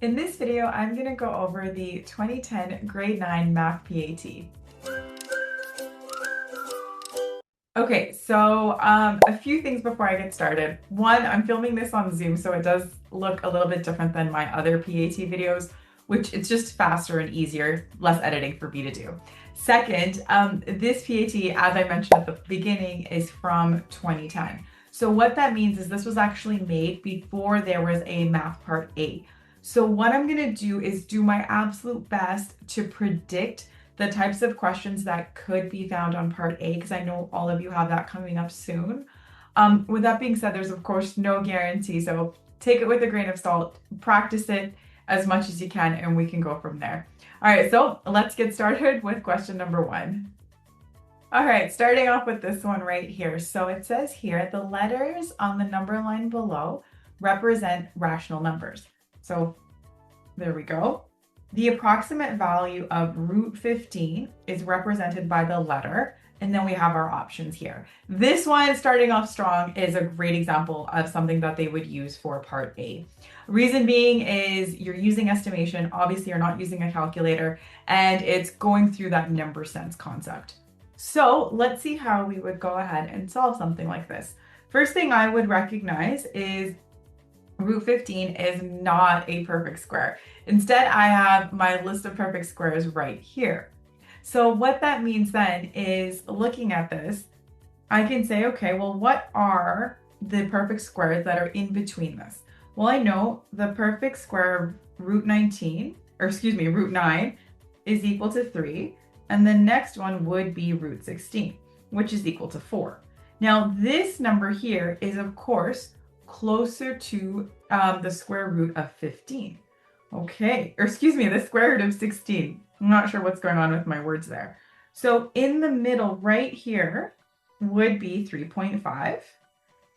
In this video, I'm going to go over the 2010 Grade 9 Math PAT. Okay, so a few things before I get started. One, I'm filming this on Zoom, so it does look a little bit different than my other PAT videos, which it's just faster and easier, less editing for me to do. Second, this PAT, as I mentioned at the beginning, is from 2010. So what that means is this was actually made before there was a Math Part A. So what I'm going to do is do my absolute best to predict the types of questions that could be found on Part A, because I know all of you have that coming up soon. With that being said, there's of course no guarantee, so take it with a grain of salt, practice it as much as you can, and we can go from there. All right, so let's get started with question number 1. All right, starting off with this one right here. So it says here, the letters on the number line below represent rational numbers. So there we go. The approximate value of root 15 is represented by the letter, and then we have our options here. This one, starting off strong, is a great example of something that they would use for Part A. Reason being is you're using estimation, obviously you're not using a calculator, and it's going through that number sense concept. So let's see how we would go ahead and solve something like this. First thing I would recognize is root 15 is not a perfect square. Instead, I have my list of perfect squares right here. So what that means then is, looking at this, I can say, okay, well, what are the perfect squares that are in between this? Well, I know the perfect square of root 9 is equal to 3. And the next one would be root 16, which is equal to 4. Now, this number here is, of course, closer to the square root of 15. Okay, or excuse me, the square root of 16. I'm not sure what's going on with my words there. So in the middle right here would be 3.5.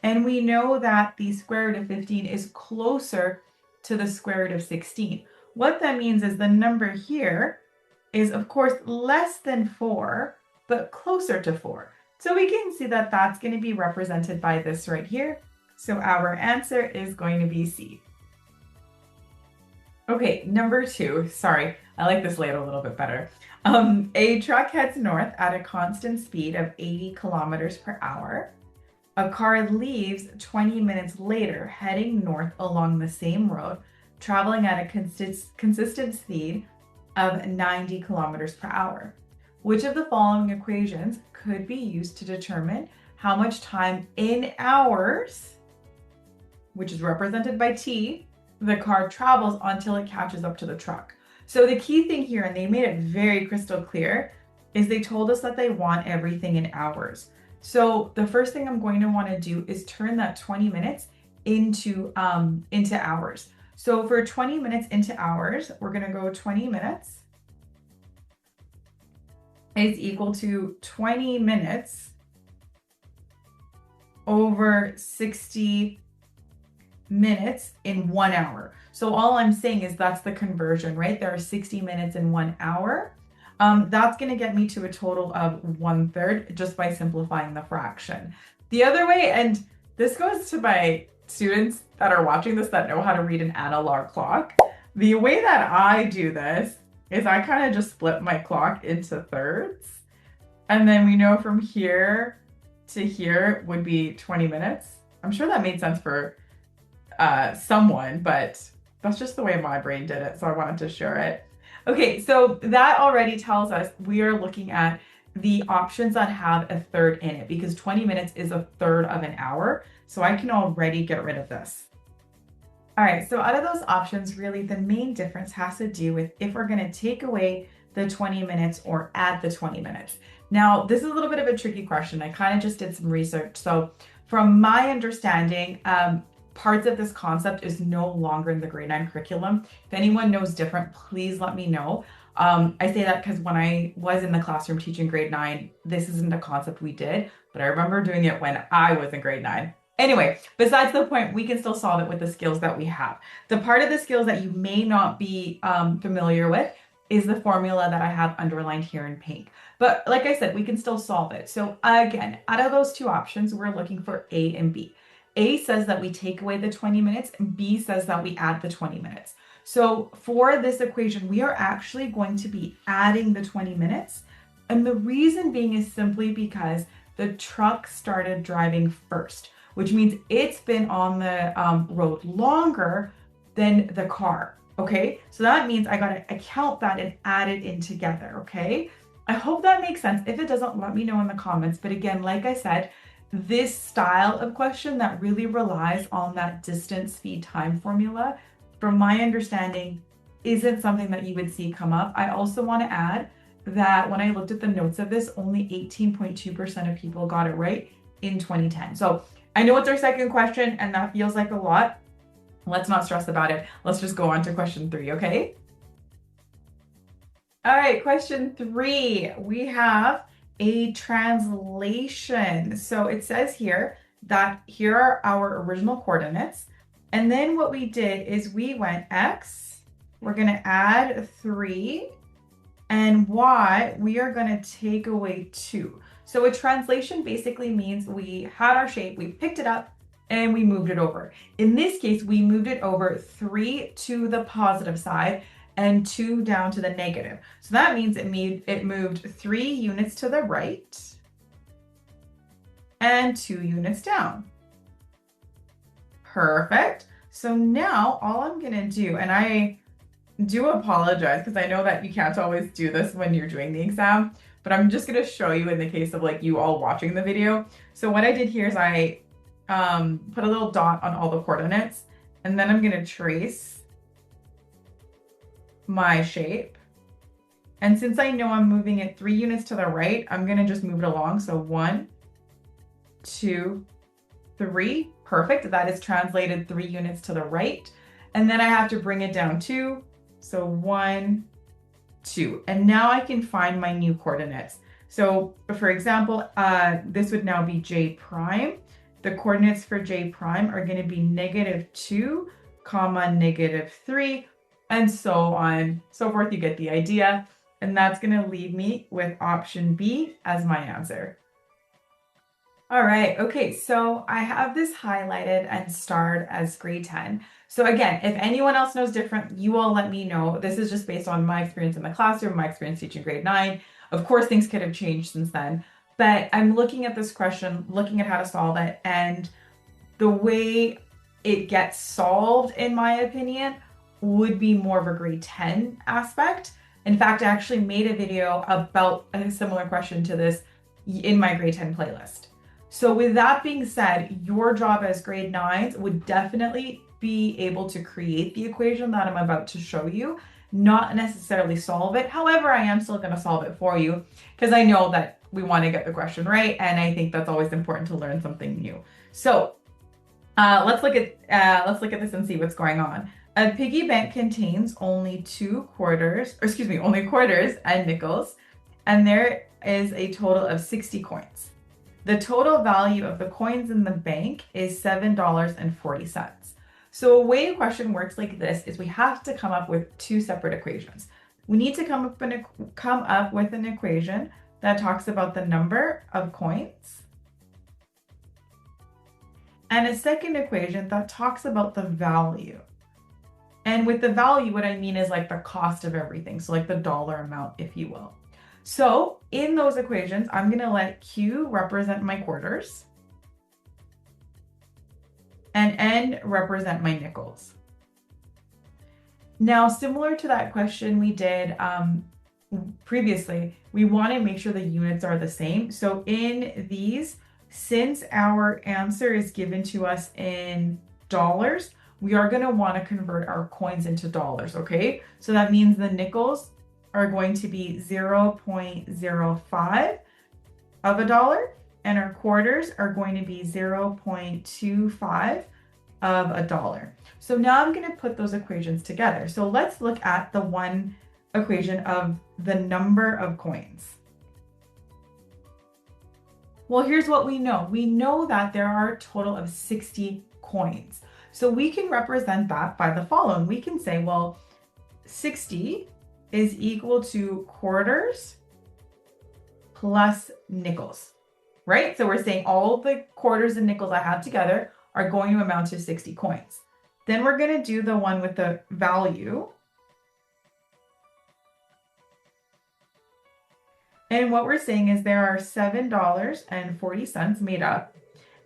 And we know that the square root of 15 is closer to the square root of 16. What that means is the number here is, of course, less than 4, but closer to 4. So we can see that that's going to be represented by this right here. So our answer is going to be C. Okay, number 2. Sorry, I like this layout a little bit better. A truck heads north at a constant speed of 80 kilometers per hour. A car leaves 20 minutes later, heading north along the same road, traveling at a consistent speed of 90 kilometers per hour. Which of the following equations could be used to determine how much time in hours, which is represented by T, the car travels until it catches up to the truck? So the key thing here, and they made it very crystal clear, is they told us that they want everything in hours. So the first thing I'm going to want to do is turn that 20 minutes into hours. So for 20 minutes into hours, we're going to go 20 minutes is equal to 20 minutes over 60 minutes in 1 hour. So all I'm saying is that's the conversion, right? There are 60 minutes in 1 hour. That's going to get me to a total of 1/3 just by simplifying the fraction. The other way, and this goes to my students that are watching this that know how to read an analog clock. The way that I do this is I kind of just split my clock into thirds. And then we know from here to here would be 20 minutes. I'm sure that made sense for someone, but that's just the way my brain did it, so I wanted to share it. Okay, so that already tells us we are looking at the options that have a third in it, because 20 minutes is a third of an hour, so I can already get rid of this. All right, so out of those options, really the main difference has to do with if we're going to take away the 20 minutes or add the 20 minutes. Now, this is a little bit of a tricky question. I kind of just did some research. So from my understanding, parts of this concept is no longer in the grade 9 curriculum. If anyone knows different, please let me know. I say that because when I was in the classroom teaching grade 9, this isn't a concept we did, but I remember doing it when I was in grade 9. Anyway, besides the point, we can still solve it with the skills that we have. The part of the skills that you may not be familiar with is the formula that I have underlined here in pink. But like I said, we can still solve it. So again, out of those two options, we're looking for A and B. A says that we take away the 20 minutes, and B says that we add the 20 minutes. So for this equation, we are actually going to be adding the 20 minutes. And the reason being is simply because the truck started driving first, which means it's been on the road longer than the car. Okay, so that means I got to account that and add it in together. Okay, I hope that makes sense. If it doesn't, let me know in the comments. But again, like I said, this style of question that really relies on that distance, speed, time formula, from my understanding, isn't something that you would see come up. I also want to add that when I looked at the notes of this, only 18.2% of people got it right in 2010. So I know it's our second question and that feels like a lot. Let's not stress about it. Let's just go on to question 3, okay? All right, question 3. We have a translation. So it says here that here are our original coordinates. And then what we did is we went X, we're going to add 3, and Y, we are going to take away 2. So a translation basically means we had our shape, we picked it up, and we moved it over. In this case, we moved it over 3 to the positive side and 2 down to the negative. So that means it moved 3 units to the right and 2 units down. Perfect. So now all I'm gonna do, and I do apologize because I know that you can't always do this when you're doing the exam, but I'm just gonna show you in the case of like you all watching the video. So what I did here is I put a little dot on all the coordinates, and then I'm gonna trace my shape. And since I know I'm moving it 3 units to the right, I'm gonna just move it along. So 1, 2, 3, perfect. That is translated 3 units to the right. And then I have to bring it down 2. So 1, 2. And now I can find my new coordinates. So for example, this would now be J prime. The coordinates for J prime are going to be -2, -3, and so on, so forth. You get the idea. And that's going to leave me with option B as my answer. All right, okay, so I have this highlighted and starred as grade 10. So again, if anyone else knows different, you all let me know. This is just based on my experience in the classroom, my experience teaching grade 9. Of course, things could have changed since then, but I'm looking at this question, looking at how to solve it, and the way it gets solved, in my opinion, would be more of a grade 10 aspect. In fact, I actually made a video about a similar question to this in my grade 10 playlist. So with that being said, your job as grade 9s would definitely be able to create the equation that I'm about to show you, not necessarily solve it. However, I am still going to solve it for you because I know that we want to get the question right, and I think that's always important to learn something new. So let's look at this and see what's going on. A piggy bank contains only quarters and nickels, and there is a total of 60 coins. The total value of the coins in the bank is $7.40. So a way a question works like this is we have to come up with 2 separate equations. We need to come up with an equation that talks about the number of coins, and a second equation that talks about the value. And with the value, what I mean is like the cost of everything. So like the dollar amount, if you will. So in those equations, I'm going to let Q represent my quarters and N represent my nickels. Now, similar to that question we did previously, we want to make sure the units are the same. So in these, since our answer is given to us in dollars, we are going to want to convert our coins into dollars, okay? So that means the nickels are going to be 0.05 of a dollar, and our quarters are going to be 0.25 of a dollar. So now I'm going to put those equations together. So let's look at the one equation of the number of coins. Well, here's what we know. We know that there are a total of 60 coins. So we can represent that by the following. We can say, well, 60 is equal to quarters plus nickels, right? So we're saying all the quarters and nickels I have together are going to amount to 60 coins. Then we're going to do the one with the value. And what we're saying is there are $7.40 made up,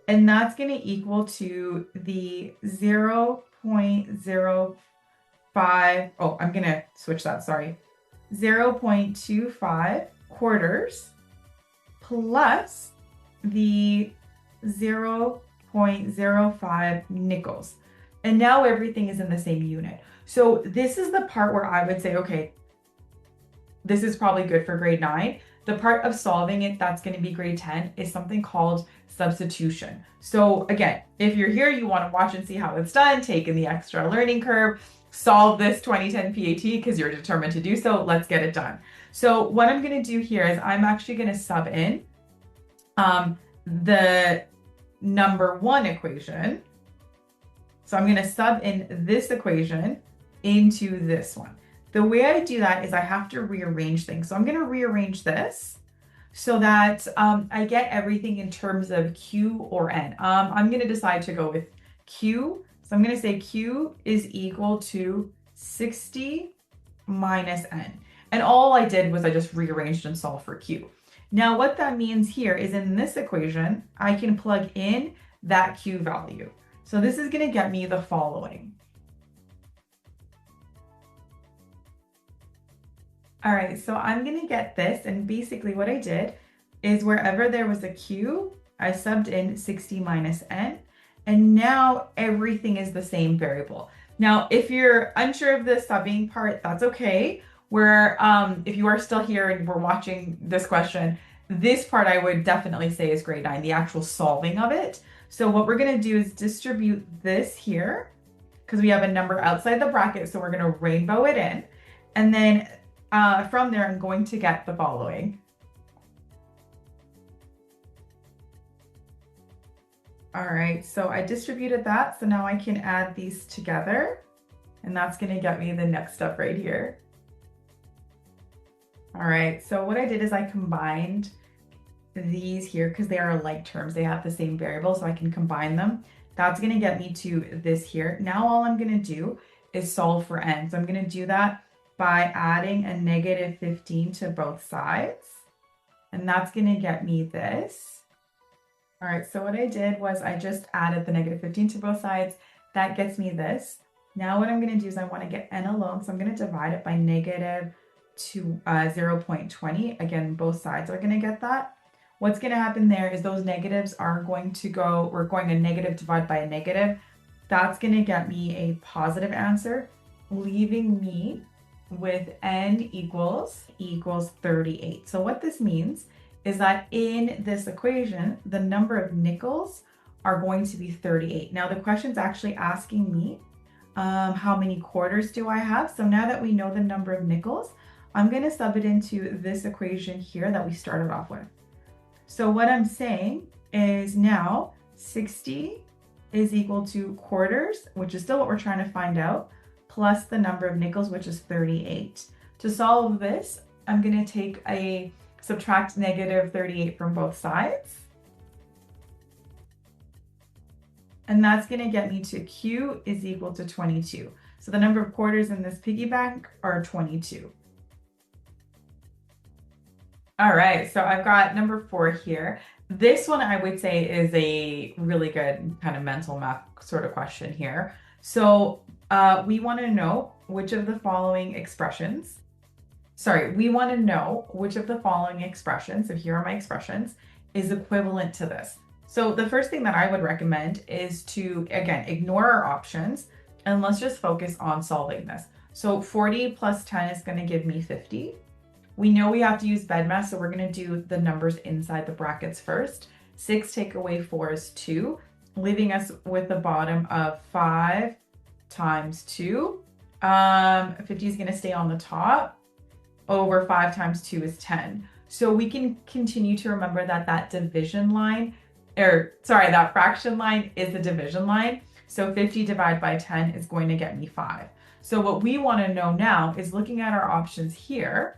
and that's going to equal to the 0.05. Oh, I'm going to switch that. Sorry. 0.25 quarters plus the 0.05 nickels. And now everything is in the same unit. So this is the part where I would say, okay, this is probably good for grade 9. The part of solving it that's going to be grade 10 is something called substitution. So again, if you're here, you want to watch and see how it's done, take in the extra learning curve, solve this 2010 PAT because you're determined to do so. Let's get it done. So what I'm going to do here is I'm actually going to sub in the number 1 equation. So I'm going to sub in this equation into this one. The way I do that is I have to rearrange things. So I'm going to rearrange this so that I get everything in terms of Q or N. I'm going to decide to go with Q. So I'm going to say Q is equal to 60 minus N. And all I did was I just rearranged and solved for Q. Now what that means here is in this equation, I can plug in that Q value. So this is going to get me the following. All right, so I'm going to get this, and basically what I did is wherever there was a Q, I subbed in 60 minus N, and now everything is the same variable. Now, if you're unsure of the subbing part, that's okay. Where if you are still here and we're watching this question, this part I would definitely say is grade 9, the actual solving of it. So what we're going to do is distribute this here because we have a number outside the bracket, so we're going to rainbow it in. And then from there, I'm going to get the following. All right, so I distributed that. So now I can add these together, and that's going to get me the next step right here. All right, so what I did is I combined these here because they are like terms. They have the same variable, so I can combine them. That's going to get me to this here. Now all I'm going to do is solve for N. So I'm going to do that by adding a negative 15 to both sides. And that's going to get me this. All right, so what I did was I just added the negative 15 to both sides. That gets me this. Now what I'm going to do is I want to get N alone. So I'm going to divide it by negative 0.20. Again, both sides are going to get that. What's going to happen there is those negatives are going to go, we're going to negative divide by a negative. That's going to get me a positive answer, leaving me with N equals 38. So what this means is that in this equation, the number of nickels are going to be 38. Now the question's actually asking me how many quarters do I have? So now that we know the number of nickels, I'm going to sub it into this equation here that we started off with. So what I'm saying is now 60 is equal to quarters, which is still what we're trying to find out, plus the number of nickels, which is 38. To solve this, I'm going to subtract negative 38 from both sides. And that's going to get me to Q is equal to 22. So the number of quarters in this piggy bank are 22. All right, so I've got number 4 here. This one I would say is a really good kind of mental math sort of question here. So we want to know which of the following expressions, so here are my expressions, is equivalent to this. So the first thing that I would recommend is to, again, ignore our options and let's just focus on solving this. So 40 plus 10 is going to give me 50. We know we have to use BEDMAS, so we're going to do the numbers inside the brackets first. 6 take away 4 is 2, leaving us with the bottom of 5 times 2. 50 is going to stay on the top. Over 5 times 2 is 10. So we can continue to remember that that fraction line is the division line. So 50 divided by 10 is going to get me 5. So what we want to know now is, looking at our options here,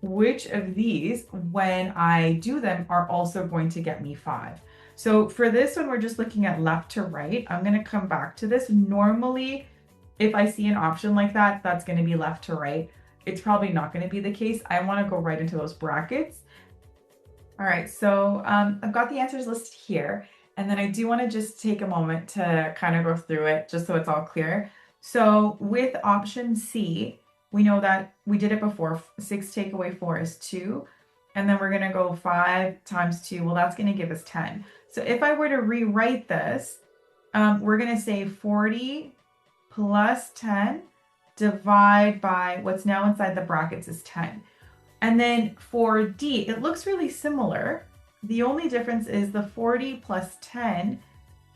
which of these, when I do them, are also going to get me 5. So for this one, we're just looking at left to right. I'm going to come back to this. Normally, if I see an option like that, that's going to be left to right. It's probably not going to be the case. I want to go right into those brackets. All right, so I've got the answers listed here. And then I do want to just take a moment to kind of go through it just so it's all clear. So with option C, we know that we did it before. 6 take away 4 is 2. And then we're going to go 5 times 2. Well, that's going to give us 10. So if I were to rewrite this, we're going to say 40 plus 10 divide by what's now inside the brackets is 10. And then for D, it looks really similar. The only difference is the 40 plus 10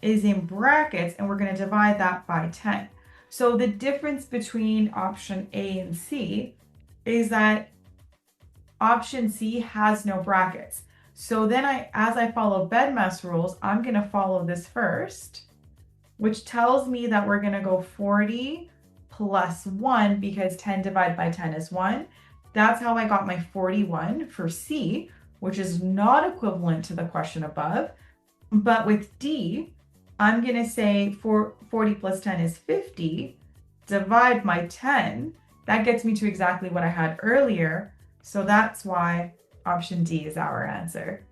is in brackets, and we're going to divide that by 10. So the difference between option A and C is that option C has no brackets. So then as I follow BEDMAS rules, I'm going to follow this first, which tells me that we're going to go 40 plus 1 because 10 divided by 10 is 1. That's how I got my 41 for C, which is not equivalent to the question above. But with D, I'm going to say 40 plus 10 is 50. Divide by 10. That gets me to exactly what I had earlier. So that's why option D is our answer.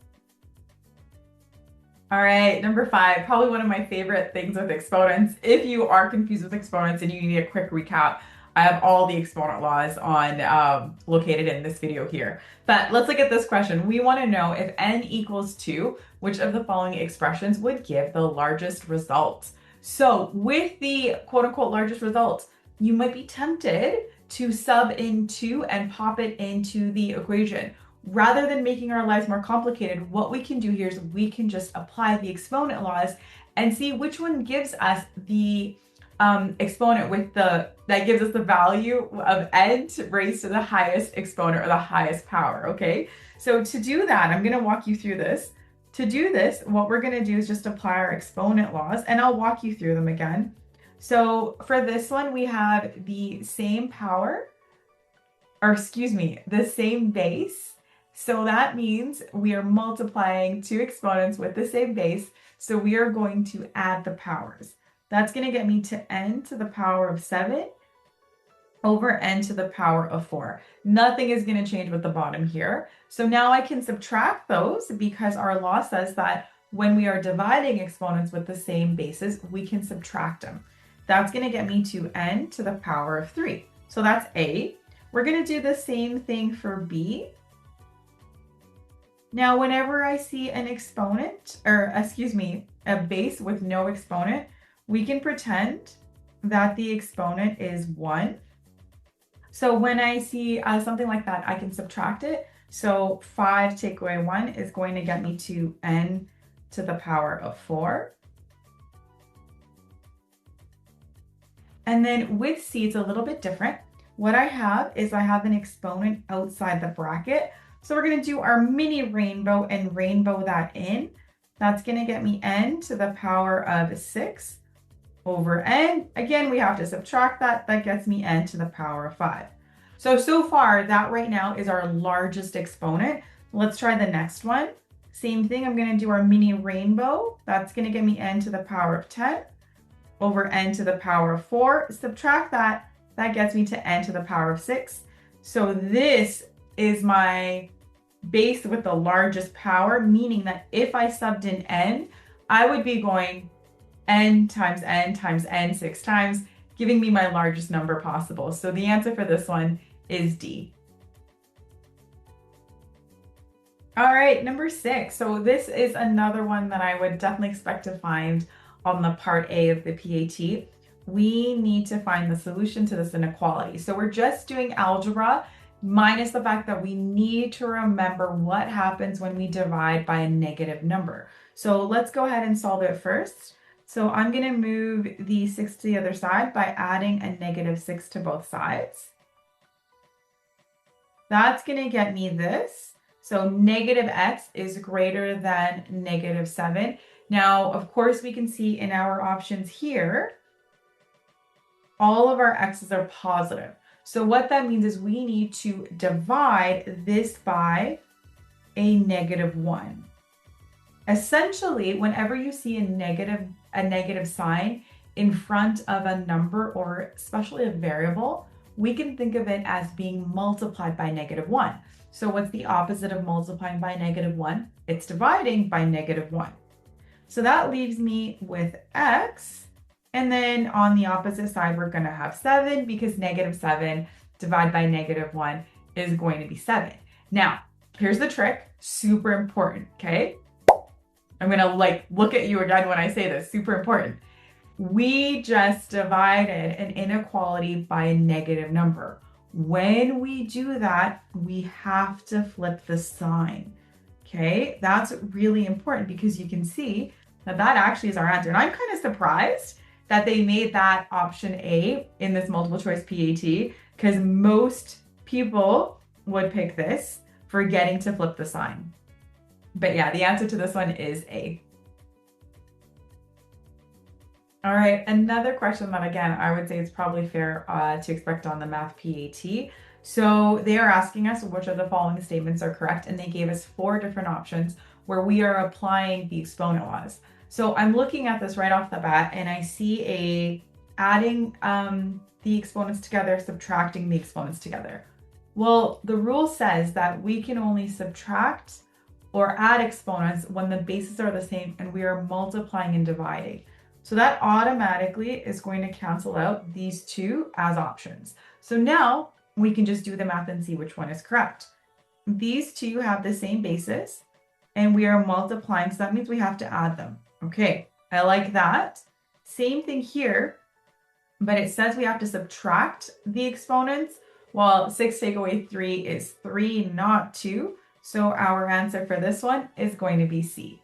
All right, number 5, probably one of my favorite things with exponents. If you are confused with exponents and you need a quick recap, I have all the exponent laws on located in this video here. But let's look at this question. We want to know if n equals 2, which of the following expressions would give the largest result? So with the quote unquote largest result, you might be tempted to sub in 2 and pop it into the equation. Rather than making our lives more complicated, what we can do here is we can just apply the exponent laws and see which one gives us the exponent with that gives us the value of n raised to the highest exponent or the highest power, okay? So to do that, I'm gonna walk you through this. To do this, what we're gonna do is just apply our exponent laws, and I'll walk you through them again. So for this one, we have the same power, or excuse me, the same base. So that means we are multiplying 2 exponents with the same base. So we are going to add the powers. That's going to get me to n to the power of 7 over n to the power of 4. Nothing is going to change with the bottom here. So now I can subtract those because our law says that when we are dividing exponents with the same bases, we can subtract them. That's going to get me to n to the power of 3. So that's A. We're going to do the same thing for B. Now, whenever I see an exponent, or excuse me, a base with no exponent, we can pretend that the exponent is 1. So when I see something like that, I can subtract it. So 5 take away 1 is going to get me to n to the power of 4. And then with C, it's a little bit different. What I have is I have an exponent outside the bracket. So we're going to do our mini rainbow and rainbow that in. That's going to get me n to the power of 6 over n. Again, we have to subtract that. That gets me n to the power of 5. So far, that right now is our largest exponent. Let's try the next one. Same thing, I'm going to do our mini rainbow. That's going to give me n to the power of 10 over n to the power of 4. Subtract that. That gets me to n to the power of 6. So this is my base with the largest power, meaning that if I subbed in n, I would be going n times n 6 times, giving me my largest number possible. So the answer for this one is D. All right, number 6. So this is another one that I would definitely expect to find on the part A of the PAT. We need to find the solution to this inequality. So we're just doing algebra, minus the fact that we need to remember what happens when we divide by a negative number. So let's go ahead and solve it first. So I'm going to move the 6 to the other side by adding a negative 6 to both sides. That's going to get me this. So negative x is greater than negative 7. Now, of course, we can see in our options here, all of our x's are positive. So what that means is we need to divide this by a negative 1. Essentially, whenever you see a negative sign in front of a number or especially a variable, we can think of it as being multiplied by -1. So what's the opposite of multiplying by -1? It's dividing by -1. So that leaves me with x. And then on the opposite side, we're going to have 7 because -7 divided by -1 is going to be 7. Now, here's the trick, super important, okay? I'm going to look at you again when I say this, super important. We just divided an inequality by a negative number. When we do that, we have to flip the sign. Okay, that's really important because you can see that that actually is our answer. And I'm kind of surprised that they made that option A in this multiple choice PAT, because most people would pick this, forgetting to flip the sign. But yeah, the answer to this one is A. All right, another question that, again, I would say it's probably fair to expect on the math PAT. So they are asking us which of the following statements are correct, and they gave us 4 different options where we are applying the exponent laws. So I'm looking at this right off the bat, and I see adding the exponents together, subtracting the exponents together. Well, the rule says that we can only subtract or add exponents when the bases are the same and we are multiplying and dividing. So that automatically is going to cancel out these 2 as options. So now we can just do the math and see which one is correct. These 2 have the same basis and we are multiplying, so that means we have to add them. Okay, I like that. Same thing here, but it says we have to subtract the exponents. Well, 6 take away 3 is 3, not 2. So our answer for this one is going to be C.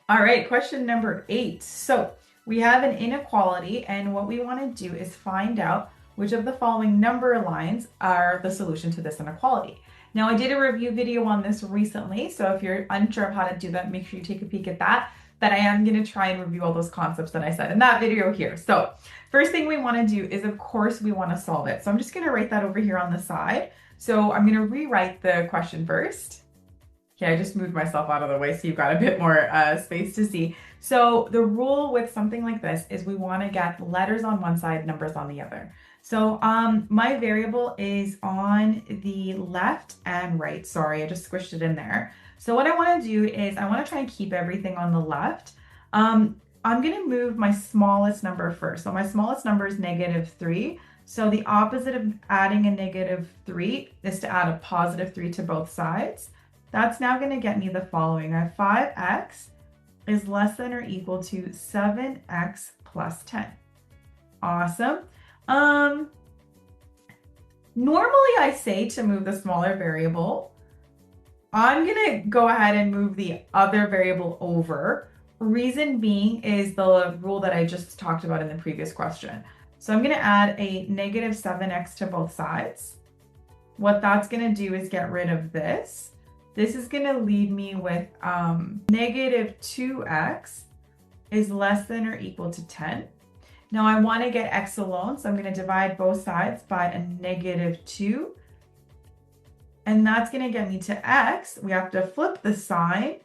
All right, question number 8. So we have an inequality, and what we want to do is find out which of the following number lines are the solution to this inequality. Now, I did a review video on this recently, so if you're unsure of how to do that, make sure you take a peek at that. But I am going to try and review all those concepts that I said in that video here. So first thing we want to do is, of course, we want to solve it. So I'm just going to write that over here on the side. So I'm going to rewrite the question first. Okay, I just moved myself out of the way so you've got a bit more space to see. So the rule with something like this is we want to get letters on one side, numbers on the other. So my variable is on the left and right. Sorry, I just squished it in there. So what I want to do is I want to try and keep everything on the left. I'm going to move my smallest number first. So my smallest number is -3. So the opposite of adding a -3 is to add a +3 to both sides. That's now going to get me the following. I have 5x is less than or equal to 7x plus 10. Awesome. Normally I say to move the smaller variable. I'm going to go ahead and move the other variable over. Reason being is the rule that I just talked about in the previous question. So I'm going to add a -7x to both sides. What that's going to do is get rid of this. This is going to leave me with -2x is less than or equal to 10. Now I want to get x alone, so I'm going to divide both sides by a -2. And that's going to get me to x. We have to flip the sign,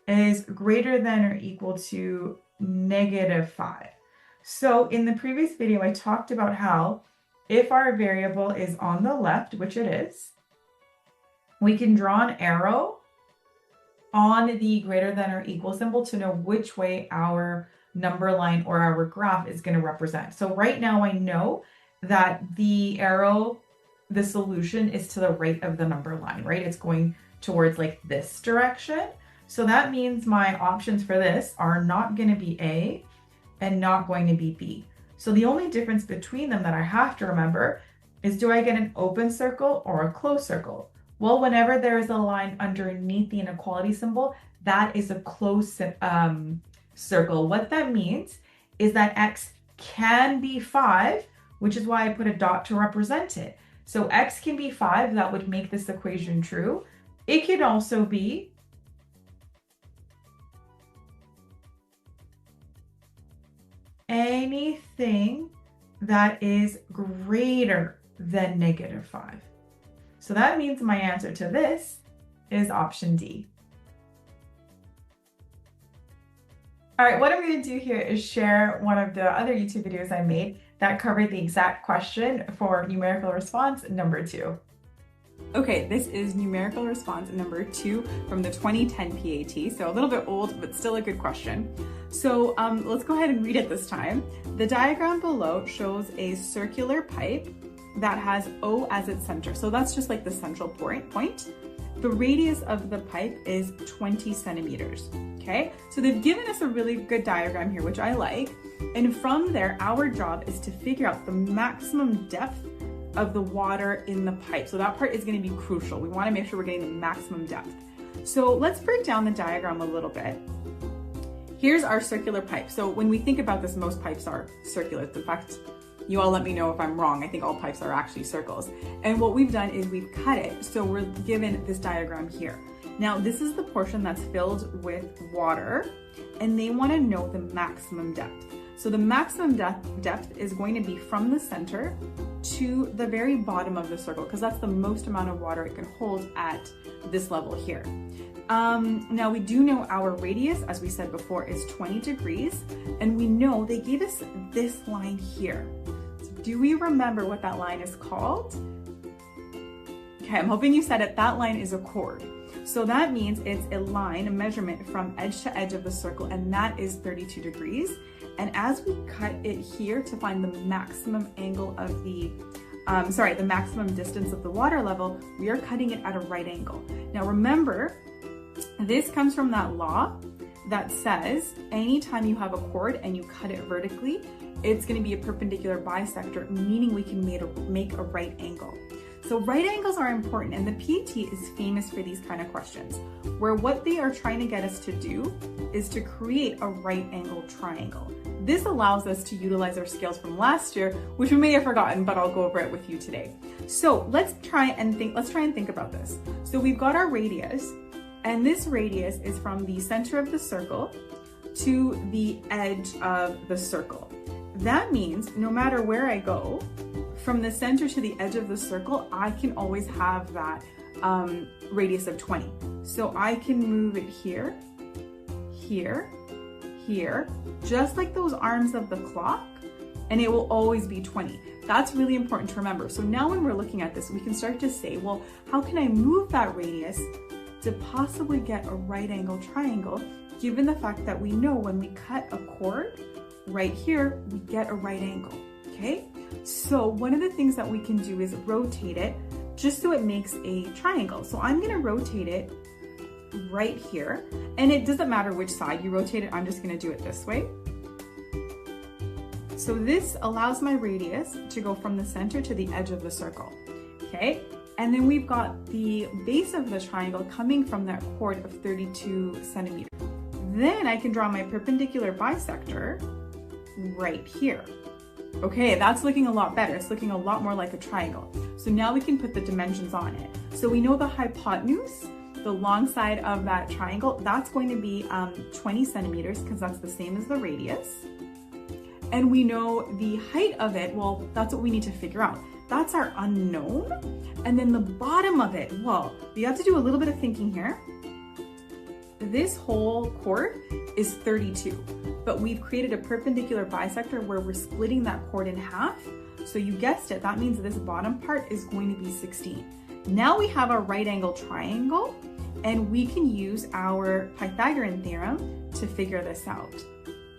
is greater than or equal to -5. So in the previous video, I talked about how if our variable is on the left, which it is, we can draw an arrow on the greater than or equal symbol to know which way our number line or our graph is going to represent. So right now I know that the arrow, the solution is to the right of the number line, right? It's going towards like this direction. So that means my options for this are not going to be A and not going to be B. So the only difference between them that I have to remember is, do I get an open circle or a closed circle? Well, whenever there is a line underneath the inequality symbol, that is a closed circle. What that means is that x can be 5, which is why I put a dot to represent it. So x can be 5, that would make this equation true. It could also be anything that is greater than -5. So that means my answer to this is option D. All right, what I'm going to do here is share one of the other YouTube videos I made that covered the exact question for numerical response number 2. Okay, this is numerical response number 2 from the 2010 PAT, so a little bit old, but still a good question. So let's go ahead and read it this time. The diagram below shows a circular pipe that has O as its center. So that's just like the central point. The radius of the pipe is 20 centimeters, okay? So they've given us a really good diagram here, which I like. And from there, our job is to figure out the maximum depth of the water in the pipe. So that part is going to be crucial. We want to make sure we're getting the maximum depth. So let's break down the diagram a little bit. Here's our circular pipe. So when we think about this, most pipes are circular. In fact, you all let me know if I'm wrong. I think all pipes are actually circles. And what we've done is we've cut it. So we're given this diagram here. Now, this is the portion that's filled with water, and they want to know the maximum depth. So the maximum depth is going to be from the center to the very bottom of the circle, because that's the most amount of water it can hold at this level here. Now we do know our radius, as we said before, is 20 degrees, and we know they gave us this line here. So do we remember what that line is called? Okay, I'm hoping you said it. That line is a chord. So that means it's a line, a measurement from edge to edge of the circle, and that is 32 degrees. And as we cut it here to find the maximum angle of the maximum distance of the water level, we are cutting it at a right angle. Now remember, this comes from that law that says anytime you have a chord and you cut it vertically, it's going to be a perpendicular bisector, meaning we can make a right angle. So right angles are important, and the PAT is famous for these kind of questions, where what they are trying to get us to do is to create a right angle triangle. This allows us to utilize our scales from last year, which we may have forgotten, but I'll go over it with you today. So let's try and think about this. So we've got our radius, and this radius is from the center of the circle to the edge of the circle. That means no matter where I go, from the center to the edge of the circle, I can always have that radius of 20. So I can move it here, here, here, just like those arms of the clock, and it will always be 20. That's really important to remember. So now when we're looking at this, we can start to say, well, how can I move that radius to possibly get a right angle triangle, given the fact that we know when we cut a chord right here, we get a right angle, okay? So one of the things that we can do is rotate it just so it makes a triangle. So I'm gonna rotate it right here, and it doesn't matter which side you rotate it, I'm just gonna do it this way. So this allows my radius to go from the center to the edge of the circle, okay? And then we've got the base of the triangle coming from that chord of 32 centimeters. Then I can draw my perpendicular bisector right here. Okay, that's looking a lot better. It's looking a lot more like a triangle. So now we can put the dimensions on it. So we know the hypotenuse, the long side of that triangle, that's going to be 20 centimeters because that's the same as the radius. And we know the height of it, well, that's what we need to figure out. That's our unknown. And then the bottom of it, well, we have to do a little bit of thinking here. This whole chord is 32, but we've created a perpendicular bisector where we're splitting that chord in half. So you guessed it, that means this bottom part is going to be 16. Now we have a right angle triangle, and we can use our Pythagorean theorem to figure this out.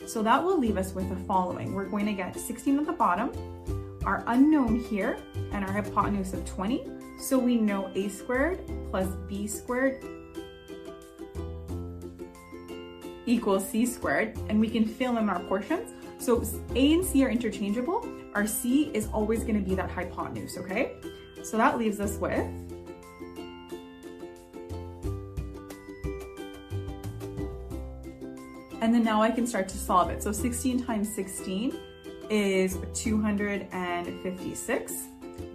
So that will leave us with the following. We're going to get 16 at the bottom, our unknown here, and our hypotenuse of 20. So we know a squared plus b squared equals c squared, and we can fill in our portions. So a and c are interchangeable. Our c is always going to be that hypotenuse, okay? So that leaves us with and then now I can start to solve it. So 16 times 16 is 256.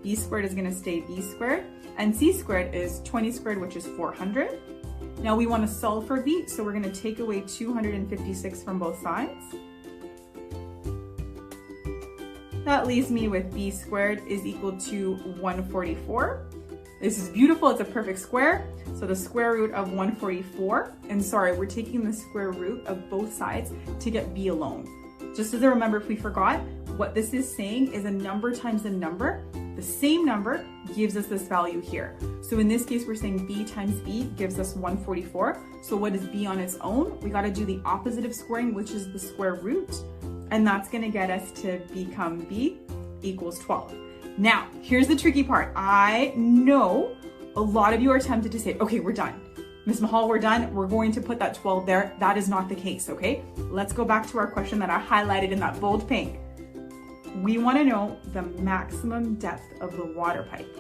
B squared is going to stay b squared, and c squared is 20 squared, which is 400. Now we want to solve for b, so we're going to take away 256 from both sides. That leaves me with b squared is equal to 144. This is beautiful, it's a perfect square. So the square root of 144, and sorry, we're taking the square root of both sides to get b alone. Just as a remember, if we forgot, what this is saying is a number times a number. The same number gives us this value here. So in this case, we're saying b times b gives us 144. So what is b on its own? We got to do the opposite of squaring, which is the square root. And that's going to get us to become b equals 12. Now, here's the tricky part. I know a lot of you are tempted to say, okay, we're done. Ms. Mahal, we're done. We're going to put that 12 there. That is not the case, okay? Let's go back to our question that I highlighted in that bold pink. We want to know the maximum depth of the water pipe.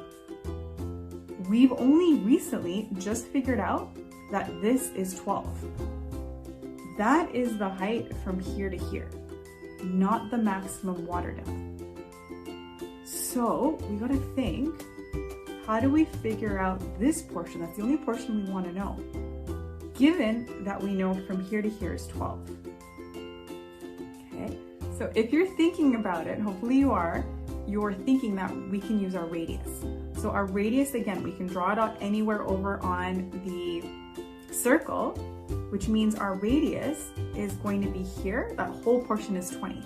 We've only recently just figured out that this is 12. That is the height from here to here, not the maximum water depth. So we got to think, how do we figure out this portion? That's the only portion we want to know, given that we know from here to here is 12. Okay, so if you're thinking about it, hopefully you're thinking that we can use our radius. So our radius, again, we can draw it out anywhere over on the circle, which means our radius is going to be here. That whole portion is 20.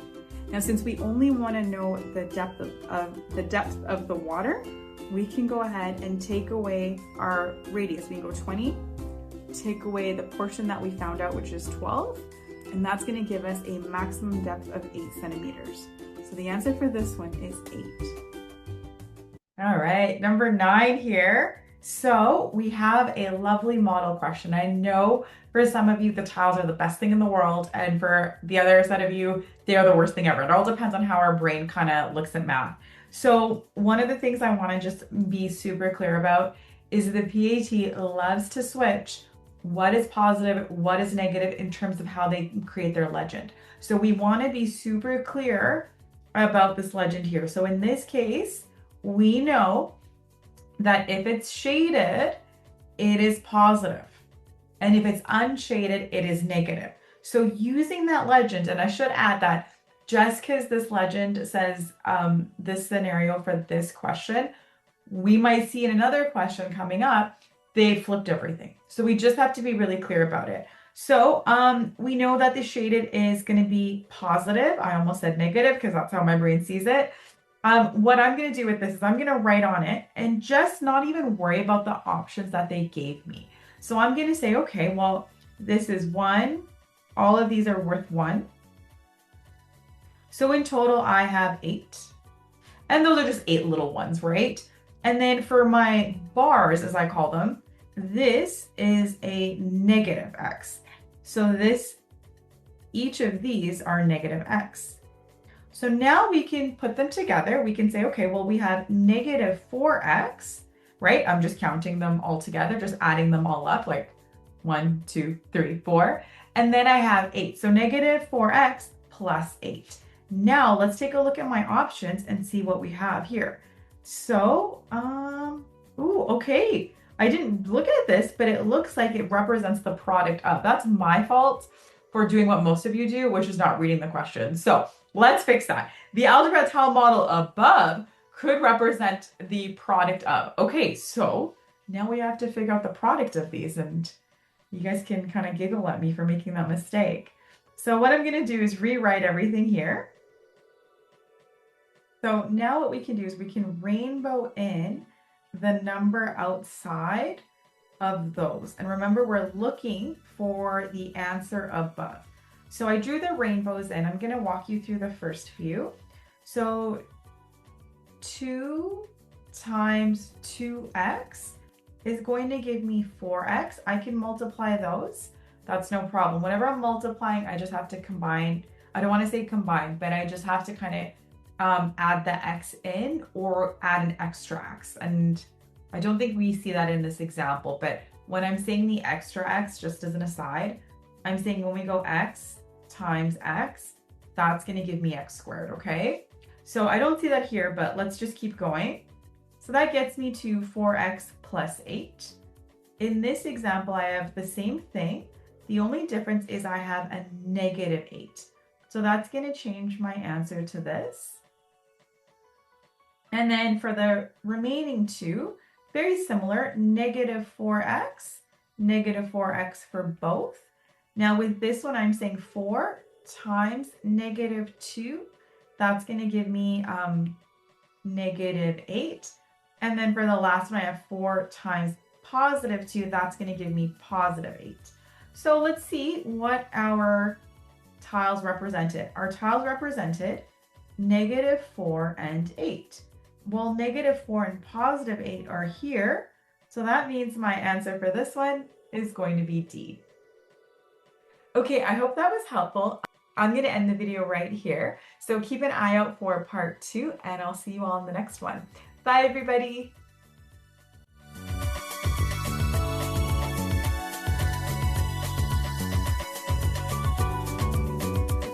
Now, since we only want to know the depth of the water, we can go ahead and take away our radius. We can go 20, take away the portion that we found out, which is 12, and that's going to give us a maximum depth of 8 centimeters. So the answer for this one is 8. All right, number 9 here. So we have a lovely model question. I know for some of you, the tiles are the best thing in the world. And for the other set of you, they are the worst thing ever. It all depends on how our brain kind of looks at math. So one of the things I want to just be super clear about is the PAT loves to switch what is positive, what is negative in terms of how they create their legend. So we want to be super clear about this legend here. So in this case, we know that if it's shaded, it is positive. And if it's unshaded, it is negative. So using that legend, and I should add that just because this legend says this scenario for this question, we might see in another question coming up, they flipped everything. So we just have to be really clear about it. So we know that the shaded is going to be positive. I almost said negative because that's how my brain sees it. What I'm going to do with this is I'm going to write on it and just not even worry about the options that they gave me. So I'm going to say, okay, well, this is 1. All of these are worth 1. So in total, I have 8. And those are just 8 little ones, right? And then for my bars, as I call them, this is a negative x. So each of these are negative x. So now we can put them together. We can say, okay, well, we have negative 4x, right? I'm just counting them all together, just adding them all up, like 1, 2, 3, 4. And then I have 8. So negative 4x plus 8. Now let's take a look at my options and see what we have here. So, okay. I didn't look at this, but it looks like it represents the product of. That's my fault for doing what most of you do, which is not reading the question. So let's fix that. The algebra tile model above could represent the product of. Okay, so now we have to figure out the product of these, and you guys can kind of giggle at me for making that mistake. So what I'm going to do is rewrite everything here. So now what we can do is we can rainbow in the number outside of those. And remember, we're looking for the answer above. So I drew the rainbows in. I'm going to walk you through the first few. So 2 times 2x is going to give me 4x. I can multiply those. That's no problem. Whenever I'm multiplying, I just have to combine. I don't want to say combine, but I just have to kind of add the x in or add an extra x. And I don't think we see that in this example, but when I'm saying the extra x, just as an aside, I'm saying when we go x times x, that's going to give me x squared, okay? So I don't see that here, but let's just keep going. So that gets me to 4x plus 8. In this example, I have the same thing. The only difference is I have a negative 8. So that's going to change my answer to this. And then for the remaining two, Very similar, negative 4x, negative 4x for both. Now with this one, I'm saying 4 times negative 2. That's going to give me negative 8. And then for the last one, I have 4 times positive 2. That's going to give me positive 8. So let's see what our tiles represented. Our tiles represented negative 4 and 8. Well, negative 4 and positive 8 are here. So that means my answer for this one is going to be D. Okay, I hope that was helpful. I'm going to end the video right here. So keep an eye out for part 2, and I'll see you all in the next one. Bye, everybody.